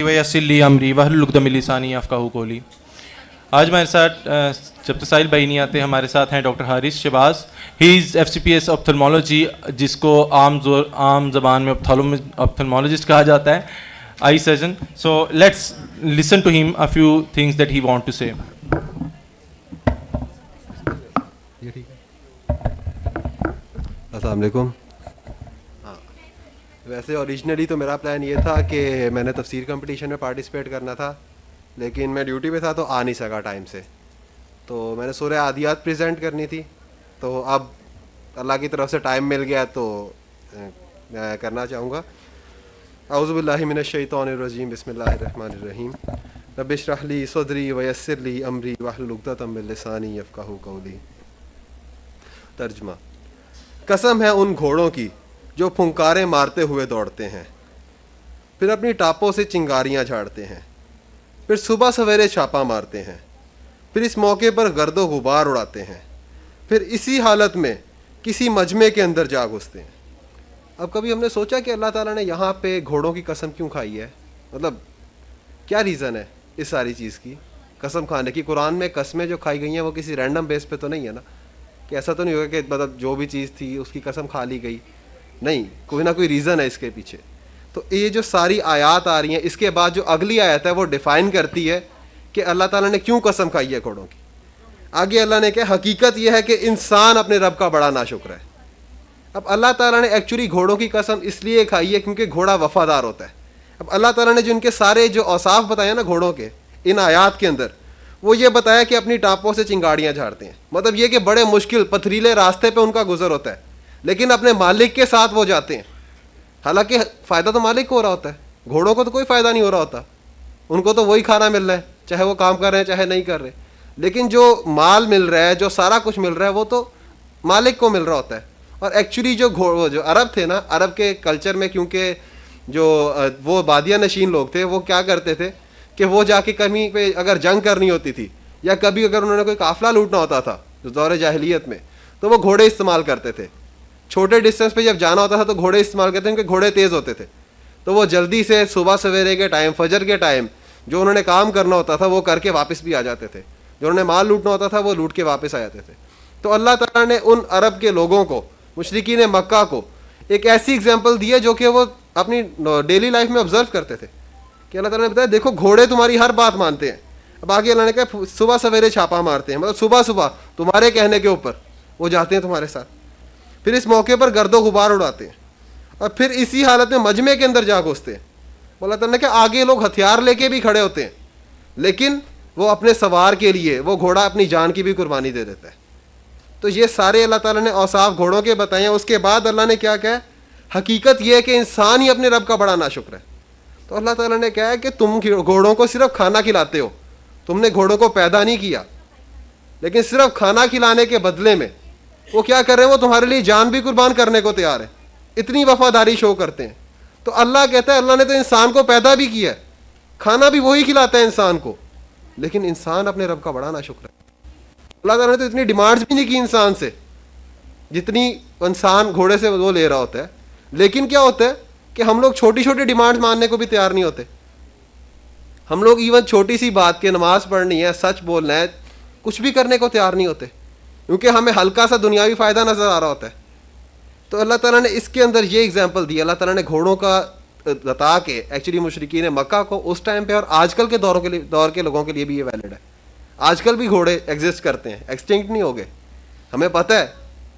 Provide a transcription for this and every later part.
ویسر لی امری واحلل عقدۃ من لسانی یفقہوا قولی. آج ہمارے ساتھ جب تک ساحل بھائی نہیں آتے ہمارے ساتھ ہیں doctor Haris Shahbaz. He is FCPS ophthalmology, جس کو عام زبان میں آپتھلمولوجسٹ کہا جاتا ہے, eye surgeon. So let's listen to him a few things that he want to say. السلام علیکم. ویسے اوریجنلی تو میرا پلان یہ تھا کہ میں نے تفسیر کمپٹیشن میں پارٹیسپیٹ کرنا تھا, لیکن میں ڈیوٹی پہ تھا تو آ نہیں سکا ٹائم سے. تو میں نے سورہ عادیات پریزنٹ کرنی تھی, تو اب اللہ کی طرف سے ٹائم مل گیا تو میں کرنا چاہوں گا. اعوذ باللہ من الشیطان الرجیم, بسم اللہ الرحمن الرحیم. رب اشرح لی صدری ویسر لی امری واحلل عقدۃ من لسانی یفقہوا قولی. ترجمہ. قسم ہے ان گھوڑوں کی جو پھنکاریں مارتے ہوئے دوڑتے ہیں, پھر اپنی ٹاپوں سے چنگاریاں جھاڑتے ہیں, پھر صبح سویرے چھاپا مارتے ہیں, پھر اس موقع پر گرد و غبار اڑاتے ہیں, پھر اسی حالت میں کسی مجمع کے اندر جا گھستے ہیں. اب کبھی ہم نے سوچا کہ اللہ تعالیٰ نے یہاں پہ گھوڑوں کی قسم کیوں کھائی ہے؟ مطلب کیا ریزن ہے اس ساری چیز کی قسم کھانے کی؟ قرآن میں قسمیں جو کھائی گئی ہیں وہ کسی رینڈم بیس پہ تو نہیں ہے نا, کہ ایسا تو نہیں ہوگا کہ مطلب جو بھی چیز تھی اس کی قسم کھا لی گئی. نہیں, کوئی نہ کوئی ریزن ہے اس کے پیچھے. تو یہ جو ساری آیات آ رہی ہیں, اس کے بعد جو اگلی آیت ہے وہ ڈیفائن کرتی ہے کہ اللہ تعالیٰ نے کیوں قسم کھائی ہے گھوڑوں کی. آگے اللہ نے کہا حقیقت یہ ہے کہ انسان اپنے رب کا بڑا ناشکر ہے. اب اللہ تعالیٰ نے ایکچولی گھوڑوں کی قسم اس لیے کھائی ہے کیونکہ گھوڑا وفادار ہوتا ہے. اب اللہ تعالیٰ نے جو ان کے سارے جو اوصاف بتائے نا گھوڑوں کے ان آیات کے اندر, وہ یہ بتایا کہ اپنی ٹانپوں سے چنگاڑیاں جھاڑتے ہیں. مطلب یہ کہ بڑے مشکل پتھریلے راستے پہ ان کا گزر ہوتا ہے, لیکن اپنے مالک کے ساتھ وہ جاتے ہیں. حالانکہ فائدہ تو مالک کو ہو رہا ہوتا ہے, گھوڑوں کو تو کوئی فائدہ نہیں ہو رہا ہوتا. ان کو تو وہی کھانا مل رہا ہے, چاہے وہ کام کر رہے ہیں چاہے نہیں کر رہے. لیکن جو مال مل رہا ہے, جو سارا کچھ مل رہا ہے, وہ تو مالک کو مل رہا ہوتا ہے. اور ایکچولی جو عرب تھے نا, عرب کے کلچر میں کیونکہ جو وہ بادیہ نشین لوگ تھے وہ کیا کرتے تھے کہ وہ جا کے کہیں پہ اگر جنگ کرنی ہوتی تھی یا کبھی اگر انہوں نے کوئی قافلہ لوٹنا ہوتا تھا دور جاہلیت میں, تو وہ گھوڑے استعمال کرتے تھے. چھوٹے ڈسٹینس پہ جب جانا ہوتا تھا تو گھوڑے استعمال کرتے ہیں کیونکہ گھوڑے تیز ہوتے تھے. تو وہ جلدی سے صبح سویرے کے ٹائم, فجر کے ٹائم جو انہوں نے کام کرنا ہوتا تھا وہ کر کے واپس بھی آ جاتے تھے. جو انہوں نے مال لوٹنا ہوتا تھا وہ لوٹ کے واپس آ جاتے تھے. تو اللہ تعالیٰ نے ان عرب کے لوگوں کو, مشرکین مکہ کو, ایک ایسی اگزامپل دی ہے جو کہ وہ اپنی ڈیلی لائف میں آبزرو کرتے تھے. کہ اللہ تعالیٰ نے بتایا دیکھو گھوڑے تمہاری ہر بات مانتے ہیں. اب آگے اللہ نے کہا صبح سویرے چھاپا مارتے ہیں, مطلب صبح صبح تمہارے کہنے کے اوپر وہ جاتے ہیں تمہارے ساتھ, پھر اس موقع پر گرد و غبار اڑاتے ہیں, اور پھر اسی حالت میں مجمع کے اندر جا گھستے ہیں. اللہ تعالیٰ نے کہا آگے لوگ ہتھیار لے کے بھی کھڑے ہوتے ہیں, لیکن وہ اپنے سوار کے لیے وہ گھوڑا اپنی جان کی بھی قربانی دے دیتا ہے. تو یہ سارے اللہ تعالیٰ نے اوصاف گھوڑوں کے بتائے ہیں. اس کے بعد اللہ نے کیا کہا, حقیقت یہ ہے کہ انسان ہی اپنے رب کا بڑا ناشکر ہے. تو اللہ تعالیٰ نے کہا ہے کہ تم گھوڑوں کو صرف کھانا کھلاتے ہو, تم نے گھوڑوں کو پیدا نہیں کیا, لیکن صرف کھانا کھلانے کے بدلے میں وہ کیا کر رہے ہیں, وہ تمہارے لیے جان بھی قربان کرنے کو تیار ہے. اتنی وفاداری شو کرتے ہیں. تو اللہ کہتا ہے اللہ نے تو انسان کو پیدا بھی کیا ہے, کھانا بھی وہی کھلاتا ہے انسان کو, لیکن انسان اپنے رب کا بڑا ناشکر ہے. اللہ تعالیٰ نے تو اتنی ڈیمانڈز بھی نہیں کی انسان سے جتنی انسان گھوڑے سے وہ لے رہا ہوتا ہے. لیکن کیا ہوتا ہے کہ ہم لوگ چھوٹی چھوٹی ڈیمانڈز ماننے کو بھی تیار نہیں ہوتے. ہم لوگ ایون چھوٹی سی بات کے نماز پڑھنی ہے, سچ بولنا ہے, کچھ بھی کرنے کو تیار نہیں ہوتے, کیونکہ ہمیں ہلکا سا دنیاوی فائدہ نظر آ رہا ہوتا ہے. تو اللہ تعالیٰ نے اس کے اندر یہ اگزامپل دی. اللہ تعالیٰ نے گھوڑوں کا بتا کے ایکچولی مشرکین مکہ کو اس ٹائم پہ اور آج کل کے دور کے لوگوں کے لیے بھی یہ ویلڈ ہے. آج کل بھی گھوڑے ایگزسٹ کرتے ہیں, ایکسٹنکٹ نہیں ہو گئے. ہمیں پتہ ہے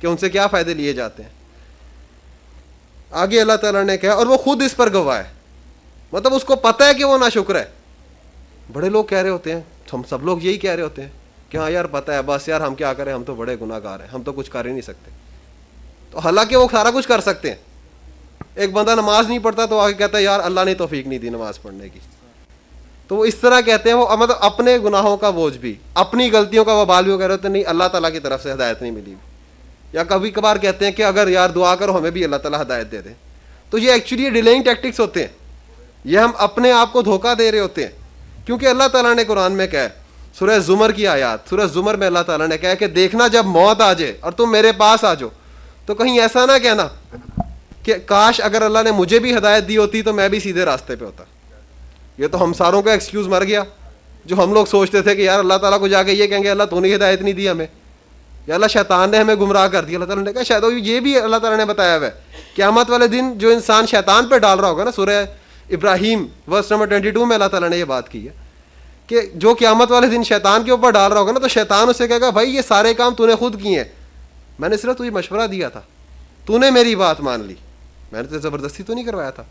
کہ ان سے کیا فائدے لیے جاتے ہیں. آگے اللہ تعالیٰ نے کہا اور وہ خود اس پر گواہ ہے, مطلب اس کو پتہ ہے کہ وہ ناشکر ہے. بڑے لوگ کہہ رہے ہوتے ہیں, ہم سب لوگ یہی کہہ رہے ہوتے ہیں کہ ہاں یار پتہ ہے, بس یار ہم کیا کریں, ہم تو بڑے گناہ گار ہیں, ہم تو کچھ کر ہی نہیں سکتے. تو حالانکہ وہ سارا کچھ کر سکتے ہیں. ایک بندہ نماز نہیں پڑھتا تو آگے کہتا ہے یار اللہ نے توفیق نہیں دی نماز پڑھنے کی. تو وہ اس طرح کہتے ہیں, وہ مطلب اپنے گناہوں کا بوجھ بھی, اپنی غلطیوں کا وبال بھی, وہ کہہ رہے ہوتے ہیں نہیں اللہ تعالیٰ کی طرف سے ہدایت نہیں ملی. یا کبھی کبھار کہتے ہیں کہ اگر یار دعا کرو ہمیں بھی اللہ تعالیٰ ہدایت دے دے. تو یہ ایکچولی ڈیلینگ ٹیکٹکس ہوتے ہیں, یہ ہم اپنے آپ کو دھوکہ دے رہے ہوتے ہیں. کیونکہ اللہ تعالیٰ نے قرآن میں کہا ہے, سورہ زمر کی آیات, سورہ زمر میں اللہ تعالیٰ نے کہا کہ دیکھنا جب موت آ جائے اور تم میرے پاس آ جاؤ تو کہیں ایسا نہ کہنا کہ کاش اگر اللہ نے مجھے بھی ہدایت دی ہوتی تو میں بھی سیدھے راستے پہ ہوتا. یہ تو ہم ساروں کا ایکسکیوز مر گیا جو ہم لوگ سوچتے تھے کہ یار اللہ تعالیٰ کو جا کے یہ کہیں گے اللہ تو نے ہدایت نہیں دی ہمیں, یا اللہ شیطان نے ہمیں گمراہ کر دیا. اللہ تعالیٰ نے کہا شاید یہ بھی اللہ تعالیٰ نے بتایا ہوا ہے قیامت والے دن جو انسان شیطان پہ ڈال رہا ہوگا نا, سورہ ابراہیم ورس نمبر 22 میں اللہ تعالیٰ نے یہ بات کی ہے کہ جو قیامت والے دن شیطان کے اوپر ڈال رہا ہوگا نا, تو شیطان اسے کہے گا بھائی یہ سارے کام تو نے خود کیے ہیں, میں نے صرف تجھے مشورہ دیا تھا, تو نے میری بات مان لی, میں نے تجھے زبردستی تو نہیں کروایا تھا.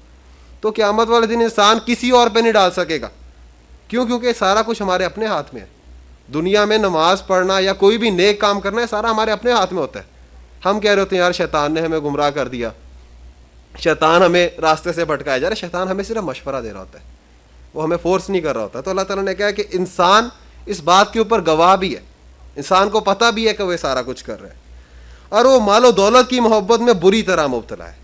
تو قیامت والے دن انسان کسی اور پہ نہیں ڈال سکے گا. کیوں؟ کیونکہ سارا کچھ ہمارے اپنے ہاتھ میں ہے. دنیا میں نماز پڑھنا یا کوئی بھی نیک کام کرنا ہے سارا ہمارے اپنے ہاتھ میں ہوتا ہے. ہم کہہ رہے ہوتے ہیں یار شیطان نے ہمیں گمراہ کر دیا, شیطان ہمیں راستے سے بھٹکایا جا رہا ہے, شیطان ہمیں صرف مشورہ دے رہا ہوتا ہے, وہ ہمیں فورس نہیں کر رہا ہوتا. تو اللہ تعالیٰ نے کہا کہ انسان اس بات کے اوپر گواہ بھی ہے, انسان کو پتہ بھی ہے کہ وہ سارا کچھ کر رہا ہے, اور وہ مال و دولت کی محبت میں بری طرح مبتلا ہے.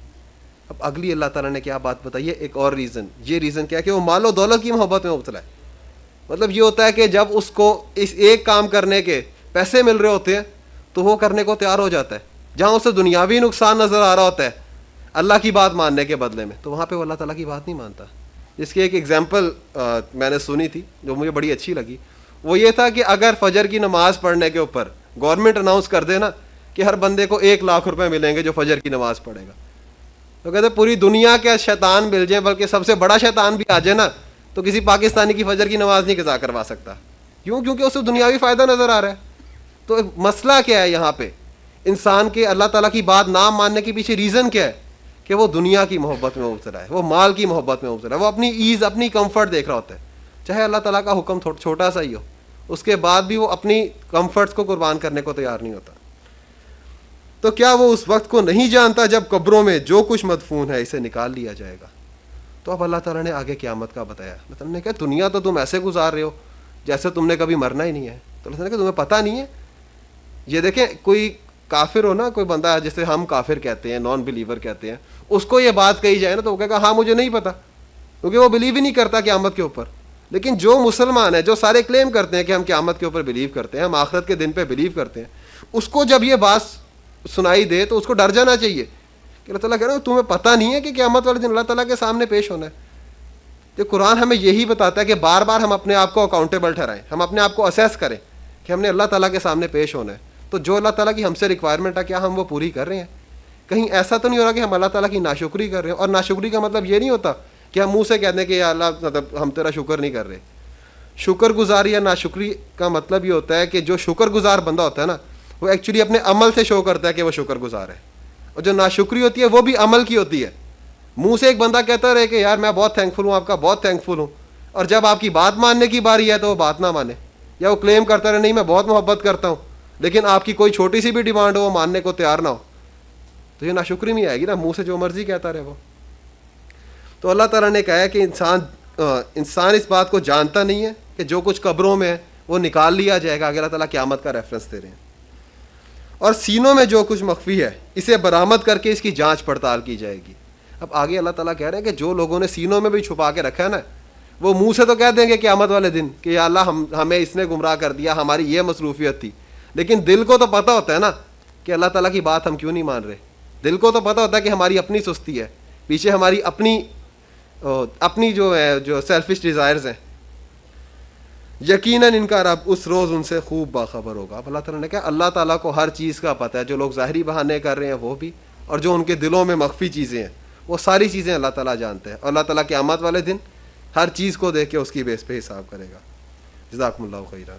اب اگلی اللہ تعالیٰ نے کیا بات بتائی ہے, ایک اور ریزن, یہ ریزن کیا کہ وہ مال و دولت کی محبت میں مبتلا ہے. مطلب یہ ہوتا ہے کہ جب اس کو اس ایک کام کرنے کے پیسے مل رہے ہوتے ہیں تو وہ کرنے کو تیار ہو جاتا ہے, جہاں اسے دنیاوی نقصان نظر آ رہا ہوتا ہے اللہ کی بات ماننے کے بدلے میں, تو وہاں پہ وہ اللہ تعالیٰ کی بات نہیں مانتا. جس کی ایک ایگزامپل میں نے سنی تھی جو مجھے بڑی اچھی لگی, وہ یہ تھا کہ اگر فجر کی نماز پڑھنے کے اوپر گورنمنٹ اناؤنس کر دے نا کہ ہر بندے کو 1 لاکھ روپے ملیں گے جو فجر کی نماز پڑھے گا, تو کہتے پوری دنیا کے شیطان مل جائیں, بلکہ سب سے بڑا شیطان بھی آ جائے نا, تو کسی پاکستانی کی فجر کی نماز نہیں قضا کروا سکتا. کیوں؟ کیونکہ اسے دنیاوی فائدہ نظر آ رہا ہے. تو مسئلہ کیا ہے یہاں پہ, انسان کے اللہ تعالیٰ کی بات نہ ماننے کے پیچھے ریزن کیا ہے کہ وہ دنیا کی محبت میں مبتلا ہے, وہ مال کی محبت میں مبتلا ہے, وہ اپنی ایز اپنی کمفرٹ دیکھ رہا ہوتا ہے, چاہے اللہ تعالیٰ کا حکم چھوٹا سا ہی ہو, اس کے بعد بھی وہ اپنی کمفرٹس کو قربان کرنے کو تیار نہیں ہوتا. تو کیا وہ اس وقت کو نہیں جانتا جب قبروں میں جو کچھ مدفون ہے اسے نکال لیا جائے گا. تو اب اللہ تعالیٰ نے آگے قیامت کا بتایا. مطلب نے کہا دنیا تو تم ایسے گزار رہے ہو جیسے تم نے کبھی مرنا ہی نہیں ہے. تو اللہ تعالیٰ نے کہا تمہیں پتہ نہیں ہے. یہ دیکھیں کوئی کافر ہو نا, کوئی بندہ جیسے ہم کافر کہتے ہیں, نان بلیور کہتے ہیں, اس کو یہ بات کہی جائے نا تو وہ کہے گا ہاں مجھے نہیں پتا, کیونکہ وہ بلیو ہی نہیں کرتا قیامت کے اوپر. لیکن جو مسلمان ہے, جو سارے کلیم کرتے ہیں کہ ہم قیامت کے اوپر بلیو کرتے ہیں, ہم آخرت کے دن پہ بلیو کرتے ہیں, اس کو جب یہ بات سنائی دے تو اس کو ڈر جانا چاہیے کہ اللہ تعالیٰ کہہ رہا ہے تمہیں پتہ نہیں ہے کہ قیامت والے دن اللہ تعالیٰ کے سامنے پیش ہونا ہے. تو قرآن ہمیں یہی بتاتا ہے کہ بار بار ہم اپنے آپ کو اکاؤنٹیبل ٹھہرائیں, ہم اپنے آپ کو اسیس کریں کہ ہم نے اللہ تعالیٰ کے سامنے پیش ہونا ہے. تو جو اللہ تعالیٰ کی ہم سے ریکوائرمنٹ ہے کیا ہم وہ پوری کر رہے ہیں؟ کہیں ایسا تو نہیں ہو رہا کہ ہم اللہ تعالیٰ کی ناشکری کر رہے ہیں. اور ناشکری کا مطلب یہ نہیں ہوتا کہ ہم منہ سے کہتے ہیں کہ یا اللہ مطلب ہم تیرا شکر نہیں کر رہے. شکر گزاری یا ناشکری کا مطلب یہ ہوتا ہے کہ جو شکر گزار بندہ ہوتا ہے نا, وہ ایکچولی اپنے عمل سے شو کرتا ہے کہ وہ شکر گزار ہے, اور جو ناشکری ہوتی ہے وہ بھی عمل کی ہوتی ہے. منہ سے ایک بندہ کہتا رہے کہ یار میں بہت تھینک فل ہوں, آپ کا بہت تھینک فل ہوں, اور جب آپ کی بات ماننے کی باری ہے تو وہ بات نہ مانے, یا وہ کلیم کرتا رہے نہیں میں بہت محبت کرتا ہوں, لیکن آپ کی کوئی چھوٹی سی بھی ڈیمانڈ ہو وہ ماننے کو تیار نہ ہو, تو یہ ناشکری نہیں آئے گی نا, منہ سے جو مرضی کہتا رہے وہ. تو اللہ تعالیٰ نے کہا ہے کہ انسان اس بات کو جانتا نہیں ہے کہ جو کچھ قبروں میں ہے وہ نکال لیا جائے گا. اللہ تعالیٰ قیامت کا ریفرنس دے رہے ہیں. اور سینوں میں جو کچھ مخفی ہے اسے برآمد کر کے اس کی جانچ پڑتال کی جائے گی. اب آگے اللہ تعالیٰ کہہ رہے ہیں کہ جو لوگوں نے سینوں میں بھی چھپا کے رکھا ہے نا, وہ منہ سے تو کہہ دیں گے قیامت والے دن کہ یا اللہ ہمیں اس نے گمراہ کر دیا, ہماری یہ مصروفیت تھی, لیکن دل کو تو پتہ ہوتا ہے نا کہ اللہ تعالیٰ کی بات ہم کیوں نہیں مان رہے. دل کو تو پتہ ہوتا ہے کہ ہماری اپنی سستی ہے, پیچھے ہماری اپنی جو ہے جو سیلفش ڈیزائرز ہیں. یقیناً ان کا رب اس روز ان سے خوب باخبر ہوگا. اب اللہ تعالیٰ نے کہا اللہ تعالیٰ کو ہر چیز کا پتہ ہے, جو لوگ ظاہری بہانے کر رہے ہیں وہ بھی, اور جو ان کے دلوں میں مخفی چیزیں ہیں وہ ساری چیزیں اللہ تعالیٰ جانتے ہیں. اور اللہ تعالیٰ قیامت والے دن ہر چیز کو دیکھ کے اس کی بیس پہ حساب کرے گا. جزاکم اللہ خیرا.